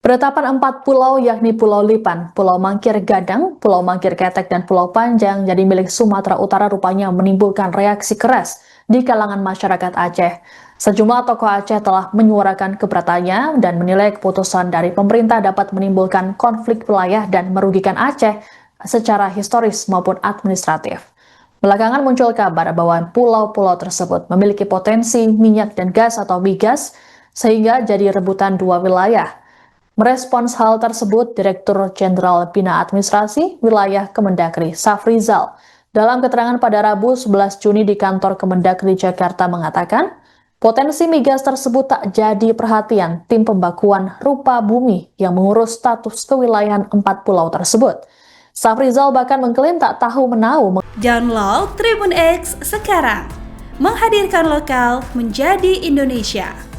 Penetapan 4 pulau yakni Pulau Lipan, Pulau Mangkir Gadang, Pulau Mangkir Ketek, dan Pulau Panjang jadi milik Sumatera Utara rupanya menimbulkan reaksi keras di kalangan masyarakat Aceh. Sejumlah tokoh Aceh telah menyuarakan keberatannya dan menilai keputusan dari pemerintah dapat menimbulkan konflik wilayah dan merugikan Aceh secara historis maupun administratif. Belakangan muncul kabar bahwa pulau-pulau tersebut memiliki potensi minyak dan gas atau migas sehingga jadi rebutan dua wilayah. Merespons hal tersebut, Direktur Jenderal Bina Administrasi Wilayah Kemendagri, Safrizal, dalam keterangan pada Rabu 11 Juni di kantor Kemendagri Jakarta mengatakan, potensi migas tersebut tak jadi perhatian tim pembakuan rupa bumi yang mengurus status kewilayahan 4 pulau tersebut. Safrizal bahkan mengklaim tak tahu menahu. Download Tribun X sekarang, menghadirkan lokal menjadi Indonesia.